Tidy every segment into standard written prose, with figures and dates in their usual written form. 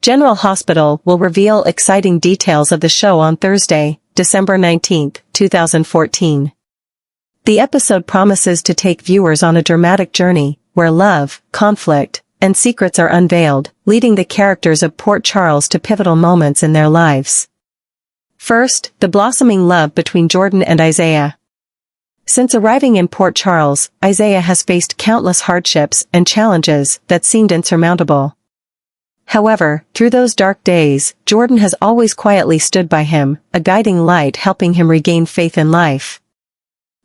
General Hospital will reveal exciting details of the show on Thursday, December 19, 2014. The episode promises to take viewers on a dramatic journey, where love, conflict, and secrets are unveiled, leading the characters of Port Charles to pivotal moments in their lives. First, the blossoming love between Jordan and Isaiah. Since arriving in Port Charles, Isaiah has faced countless hardships and challenges that seemed insurmountable. However, through those dark days, Jordan has always quietly stood by him, a guiding light helping him regain faith in life.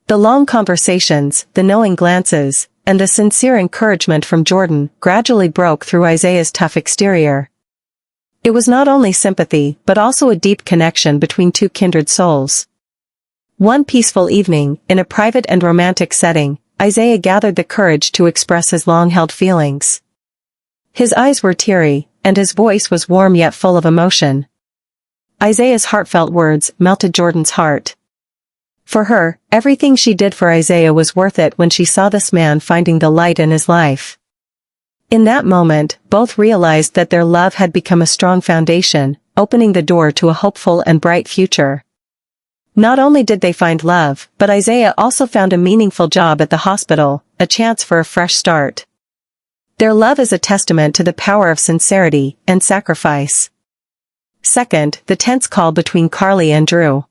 The long conversations, the knowing glances, and the sincere encouragement from Jordan gradually broke through Isaiah's tough exterior. It was not only sympathy but also a deep connection between two kindred souls. One peaceful evening, in a private and romantic setting, Isaiah gathered the courage to express his long-held feelings. His eyes were teary, and his voice was warm yet full of emotion. Isaiah's heartfelt words melted Jordan's heart. For her, everything she did for Isaiah was worth it when she saw this man finding the light in his life. In that moment, both realized that their love had become a strong foundation, opening the door to a hopeful and bright future. Not only did they find love, but Isaiah also found a meaningful job at the hospital, a chance for a fresh start. Their love is a testament to the power of sincerity and sacrifice. Second, the tense call between Carly and Drew.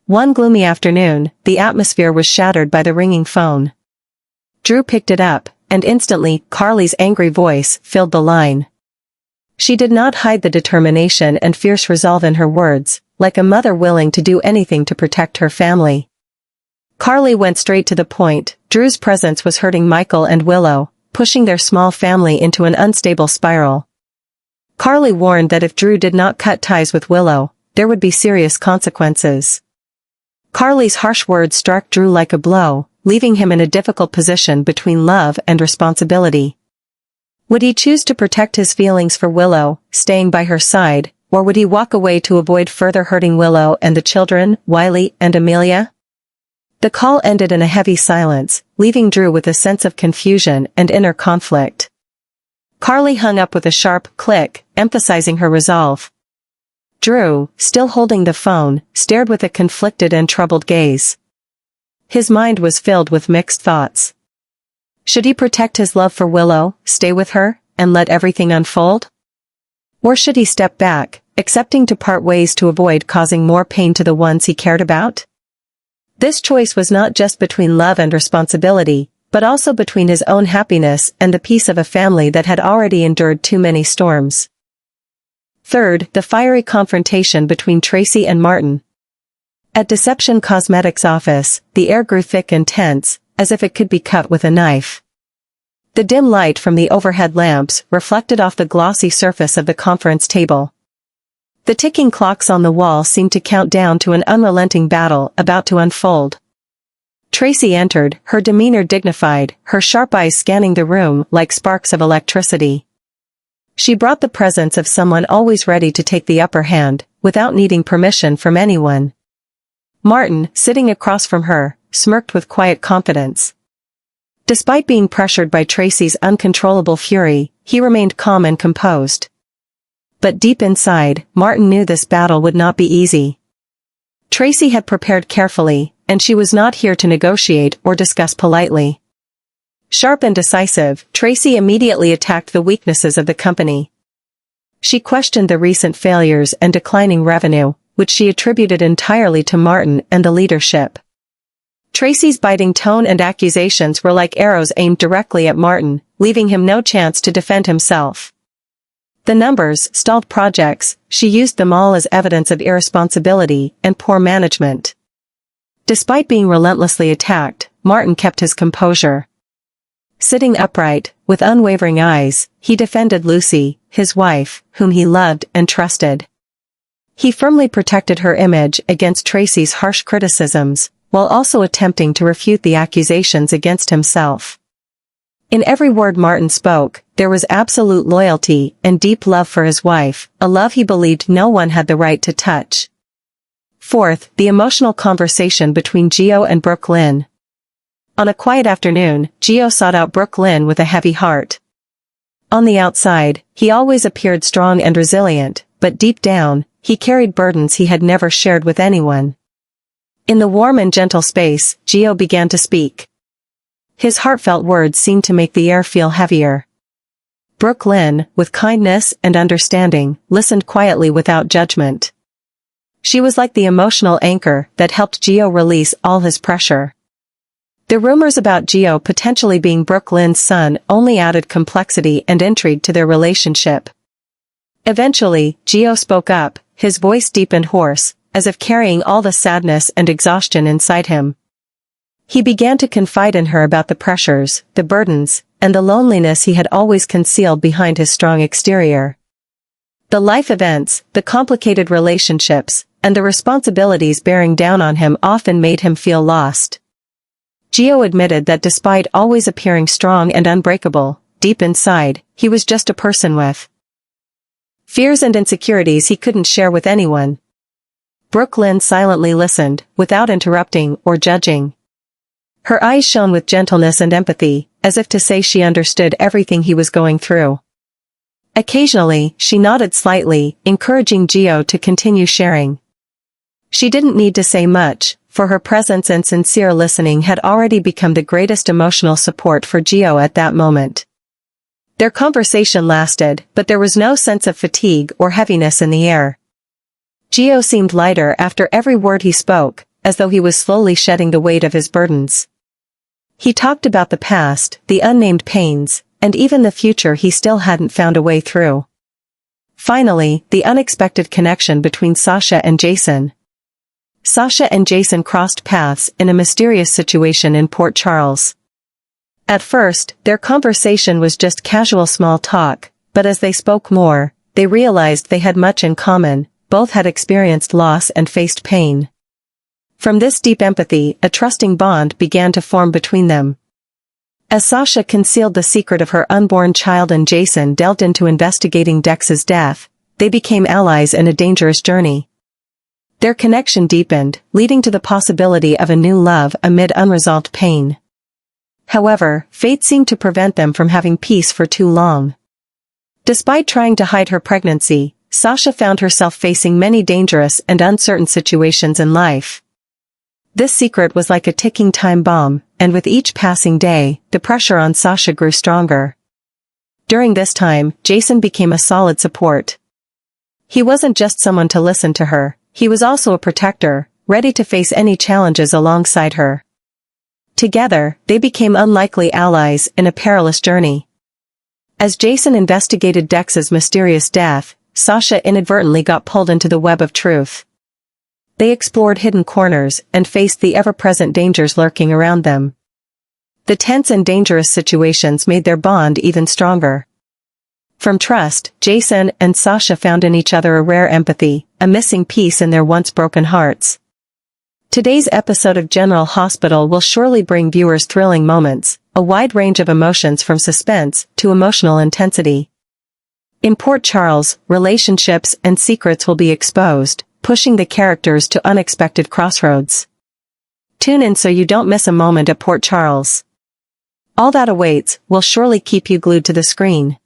One gloomy afternoon, the atmosphere was shattered by the ringing phone. Drew picked it up, and instantly, Carly's angry voice filled the line. She did not hide the determination and fierce resolve in her words, like a mother willing to do anything to protect her family. Carly went straight to the point. Drew's presence was hurting Michael and Willow, pushing their small family into an unstable spiral. Carly warned that if Drew did not cut ties with Willow, there would be serious consequences. Carly's harsh words struck Drew like a blow, leaving him in a difficult position between love and responsibility. Would he choose to protect his feelings for Willow, staying by her side, or would he walk away to avoid further hurting Willow and the children, Wiley and Amelia? The call ended in a heavy silence, leaving Drew with a sense of confusion and inner conflict. Carly hung up with a sharp click, emphasizing her resolve. Drew, still holding the phone, stared with a conflicted and troubled gaze. His mind was filled with mixed thoughts. Should he protect his love for Willow, stay with her, and let everything unfold? Or should he step back, accepting to part ways to avoid causing more pain to the ones he cared about? This choice was not just between love and responsibility, but also between his own happiness and the peace of a family that had already endured too many storms. Third, the fiery confrontation between Tracy and Martin. At Deception Cosmetics' office, the air grew thick and tense, as if it could be cut with a knife. The dim light from the overhead lamps reflected off the glossy surface of the conference table. The ticking clocks on the wall seemed to count down to an unrelenting battle about to unfold. Tracy entered, her demeanor dignified, her sharp eyes scanning the room like sparks of electricity. She brought the presence of someone always ready to take the upper hand, without needing permission from anyone. Martin, sitting across from her, smirked with quiet confidence. Despite being pressured by Tracy's uncontrollable fury, he remained calm and composed. But deep inside, Martin knew this battle would not be easy. Tracy had prepared carefully, and she was not here to negotiate or discuss politely. Sharp and decisive, Tracy immediately attacked the weaknesses of the company. She questioned the recent failures and declining revenue, which she attributed entirely to Martin and the leadership. Tracy's biting tone and accusations were like arrows aimed directly at Martin, leaving him no chance to defend himself. The numbers, stalled projects, she used them all as evidence of irresponsibility and poor management. Despite being relentlessly attacked, Martin kept his composure. Sitting upright, with unwavering eyes, he defended Lucy, his wife, whom he loved and trusted. He firmly protected her image against Tracy's harsh criticisms, while also attempting to refute the accusations against himself. In every word Martin spoke, there was absolute loyalty and deep love for his wife, a love he believed no one had the right to touch. Fourth, the emotional conversation between Gio and Brooke Lynn. On a quiet afternoon, Gio sought out Brooke Lynn with a heavy heart. On the outside, he always appeared strong and resilient, but deep down, he carried burdens he had never shared with anyone. In the warm and gentle space, Gio began to speak. His heartfelt words seemed to make the air feel heavier. Brooke Lynn, with kindness and understanding, listened quietly without judgment. She was like the emotional anchor that helped Gio release all his pressure. The rumors about Gio potentially being Brooke Lynn's son only added complexity and intrigue to their relationship. Eventually, Gio spoke up, his voice deep and hoarse, as if carrying all the sadness and exhaustion inside him. He began to confide in her about the pressures, the burdens, and the loneliness he had always concealed behind his strong exterior. The life events, the complicated relationships, and the responsibilities bearing down on him often made him feel lost. Gio admitted that despite always appearing strong and unbreakable, deep inside, he was just a person with fears and insecurities he couldn't share with anyone. Brooke Lynn silently listened, without interrupting or judging. Her eyes shone with gentleness and empathy, as if to say she understood everything he was going through. Occasionally, she nodded slightly, encouraging Gio to continue sharing. She didn't need to say much, for her presence and sincere listening had already become the greatest emotional support for Gio at that moment. Their conversation lasted, but there was no sense of fatigue or heaviness in the air. Gio seemed lighter after every word he spoke, as though he was slowly shedding the weight of his burdens. He talked about the past, the unnamed pains, and even the future he still hadn't found a way through. Finally, the unexpected connection between Sasha and Jason. Sasha and Jason crossed paths in a mysterious situation in Port Charles. At first, their conversation was just casual small talk, but as they spoke more, they realized they had much in common, both had experienced loss and faced pain. From this deep empathy, a trusting bond began to form between them. As Sasha concealed the secret of her unborn child and Jason delved into investigating Dex's death, they became allies in a dangerous journey. Their connection deepened, leading to the possibility of a new love amid unresolved pain. However, fate seemed to prevent them from having peace for too long. Despite trying to hide her pregnancy, Sasha found herself facing many dangerous and uncertain situations in life. This secret was like a ticking time bomb, and with each passing day, the pressure on Sasha grew stronger. During this time, Jason became a solid support. He wasn't just someone to listen to her, he was also a protector, ready to face any challenges alongside her. Together, they became unlikely allies in a perilous journey. As Jason investigated Dex's mysterious death, Sasha inadvertently got pulled into the web of truth. They explored hidden corners and faced the ever-present dangers lurking around them. The tense and dangerous situations made their bond even stronger. From trust, Jason and Sasha found in each other a rare empathy, a missing piece in their once broken hearts. Today's episode of General Hospital will surely bring viewers thrilling moments, a wide range of emotions from suspense to emotional intensity. In Port Charles, relationships and secrets will be exposed, pushing the characters to unexpected crossroads. Tune in so you don't miss a moment at Port Charles. All that awaits will surely keep you glued to the screen.